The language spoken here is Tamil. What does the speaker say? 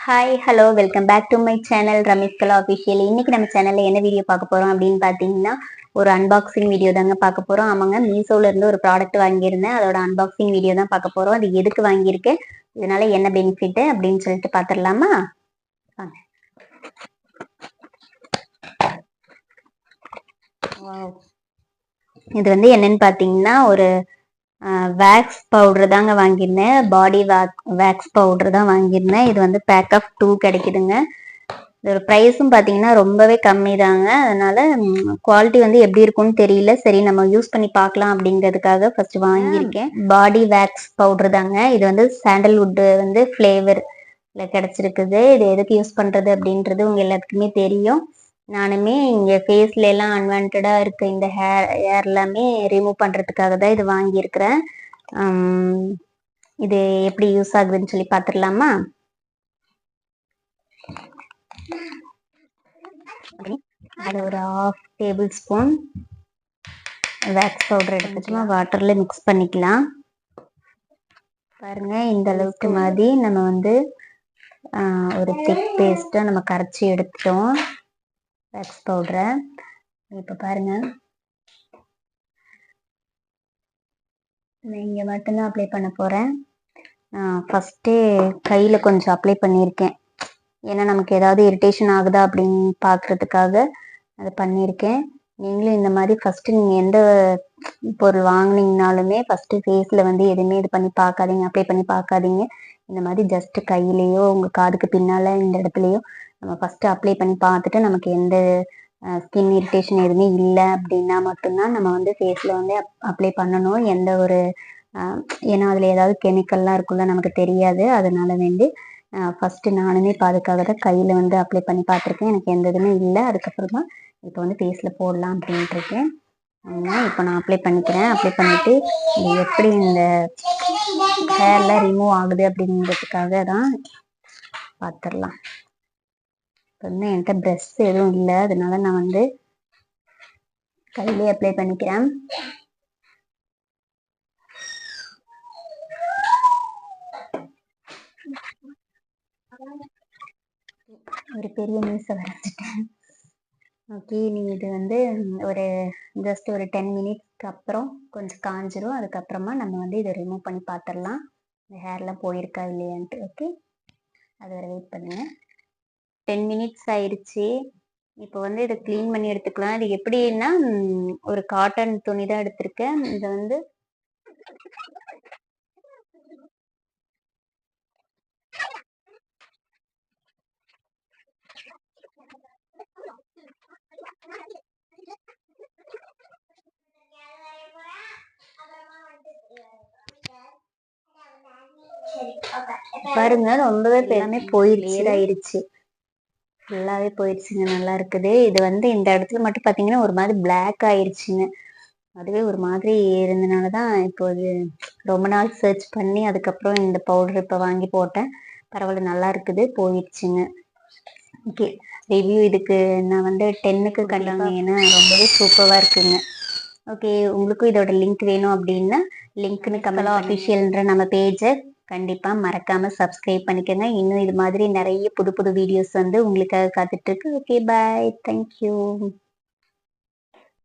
Hi hello welcome back to my channel Ramesh Kala official. இன்னைக்கு நம்ம சேனல்ல என்ன வீடியோ பார்க்க போறோம் அப்படின்னு பார்த்தீங்கன்னா, ஒரு அன்பாக்சிங் வீடியோ தாங்க பார்க்க போறோம். ஆமாங்க, மீஷோல இருந்து ஒரு ப்ராடக்ட் வாங்கியிருந்தேன். அதோட அன்பாக்சிங் வீடியோ தான் பார்க்க போறோம். அது எதுக்கு வாங்கியிருக்கேன், இதனால என்ன பெனிஃபிட் அப்படின்னு சொல்லிட்டு பார்த்துடலாமா? வாங்க. இது வந்து என்னன்னு பார்த்தீங்கன்னா, ஒரு வேக்ஸ் பவுடர் தாங்க வாங்கியிருந்தேன். பாடி வேக்ஸ் பவுடர் தான் வாங்கியிருந்தேன். இது வந்து பேக் ஆஃப் 2 கிடைக்குதுங்க. இதோட ப்ரைஸும் பார்த்தீங்கன்னா ரொம்பவே கம்மி தாங்க. அதனால குவாலிட்டி வந்து எப்படி இருக்கும்னு தெரியல. சரி, நம்ம யூஸ் பண்ணி பார்க்கலாம் அப்படிங்கிறதுக்காக ஃபர்ஸ்ட் வாங்கியிருக்கேன். பாடி வேக்ஸ் பவுடர் தாங்க. இது வந்து சாண்டல்வுட் வந்து ஃப்ளேவர்ல கிடைச்சிருக்குது. இது எதுக்கு யூஸ் பண்றது அப்படின்றது உங்க எல்லாத்துக்குமே தெரியும். நானுமே இங்க ஃபேஸ்ல எல்லாம் அன்வான்டா இருக்க இந்த ஹேர் எல்லாமே ரிமூவ் பண்றதுக்காக தான் இது வாங்கியிருக்கிறேன். இது எப்படி யூஸ் ஆகுதுன்னு சொல்லி பார்த்துடலாமா? அது ஒரு 1/2 டேபிள் ஸ்பூன் வேக்ஸ் பவுடர் எடுத்துச்சுமா வாட்டர்ல மிக்ஸ் பண்ணிக்கலாம். பாருங்க, இந்த அளவுக்கு மாதிரி நம்ம வந்து ஒரு திக் பேஸ்ட்டை நம்ம கரைச்சி எடுத்துட்டோம் வேக்ஸ் பவுடரை. இப்போ பாருங்க, நான் இங்கே மட்டும்தான் அப்ளை பண்ண போகிறேன். ஃபஸ்ட்டே கையில் கொஞ்சம் அப்ளை பண்ணியிருக்கேன். ஏன்னா நமக்கு ஏதாவது இரிட்டேஷன் ஆகுதா அப்படின்னு பார்க்குறதுக்காக அதை பண்ணியிருக்கேன். நீங்களும் இந்த மாதிரி ஃபஸ்ட்டு நீங்கள் எந்த பொருள் வாங்கினீங்கனாலுமே ஃபஸ்ட்டு ஃபேஸில் வந்து எதுவுமே இது பண்ணி பார்க்காதீங்க, அப்ளை பண்ணி பார்க்காதீங்க. இந்த மாதிரி ஜஸ்ட்டு கையிலையோ உங்கள் காதுக்கு பின்னால் இந்த இடத்துலையோ நம்ம ஃபஸ்ட்டு அப்ளை பண்ணி பார்த்துட்டு நமக்கு எந்த ஸ்கின் இரிட்டேஷன் எதுவுமே இல்லை அப்படின்னா மட்டும்தான் நம்ம வந்து ஃபேஸில் வந்து அப்ளை பண்ணணும். எந்த ஒரு ஏன்னா அதில் ஏதாவது கெமிக்கல்லாம் இருக்குல்ல, நமக்கு தெரியாது. அதனால வேண்டி ஃபஸ்ட்டு நானுமே இப்போ அதுக்காக தான் கையில் வந்து அப்ளை பண்ணி பார்த்துருக்கேன். எனக்கு எந்த இதுவுமே இல்லை. அதுக்கப்புறம் தான் இப்போ வந்து ஃபேஸில் போடலாம் அப்படின்ட்டு இருக்கேன். இப்போ நான் அப்ளை பண்ணிக்கிறேன். அப்ளை பண்ணிவிட்டு இது எப்படி இந்த ஹேர்லாம் ரிமூவ் ஆகுது அப்படிங்கிறதுக்காக தான் பார்த்துடலாம். இப்போ வந்து என்கிட்ட ப்ரெஷ் எதுவும் இல்லை, அதனால நான் வந்து கையிலே அப்ளை பண்ணிக்கிறேன். ஒரு பெரிய நியூஸை வரைஞ்சிட்டேன். ஓகே, நீங்கள் இது வந்து ஒரு ஜஸ்ட் ஒரு 10 மினிட்ஸ்க்கு அப்புறம் கொஞ்சம் காஞ்சிரும். அதுக்கப்புறமா நம்ம வந்து இதை ரிமூவ் பண்ணி பார்த்துடலாம், இந்த ஹேர்லாம் போயிருக்கா இல்லையான்ட்டு. ஓகே, அது வரை வெயிட் பண்ணுங்கள். 10 மினிட்ஸ் ஆயிடுச்சு. இப்போ வந்து இதை க்ளீன் பண்ணி எடுத்துக்கலாம். இது எப்படின்னா, ஒரு காட்டன் துணி தான் எடுத்திருக்கேன். இதை வந்து பாருங்க, ரொம்பவே எல்லாமே போயிருச்சு, ஆயிடுச்சு, ஃபுல்லாவே போயிடுச்சுங்க. நல்லா இருக்குது. இது வந்து இந்த இடத்துல மட்டும் பார்த்தீங்கன்னா ஒரு மாதிரி பிளாக் ஆயிடுச்சுங்க. அதுவே ஒரு மாதிரி இருந்தனால தான் இப்போ இது ரொம்ப நாள் சர்ச் பண்ணி அதுக்கப்புறம் இந்த பவுடர் இப்போ வாங்கி போட்டேன். பரவாயில்ல, நல்லா இருக்குது, போயிடுச்சுங்க. ஓகே, ரிவ்யூ இதுக்கு நான் வந்து 10க்கு கண்டிப்பாங்க. ஏன்னா ரொம்பவே சூப்பராக இருக்குங்க. ஓகே, உங்களுக்கும் இதோட லிங்க் வேணும் அப்படின்னா லிங்க்னு கமலா அஃபிஷியல்ன்ற நம்ம பேஜை கண்டிப்பாக மறக்காமல் சப்ஸ்கிரைப் பண்ணிக்கோங்க. இன்னும் இது மாதிரி நிறைய புது புது வீடியோஸ் வந்து உங்களுக்காக காத்துட்ருக்கு. ஓகே, பாய், தேங்க்யூ.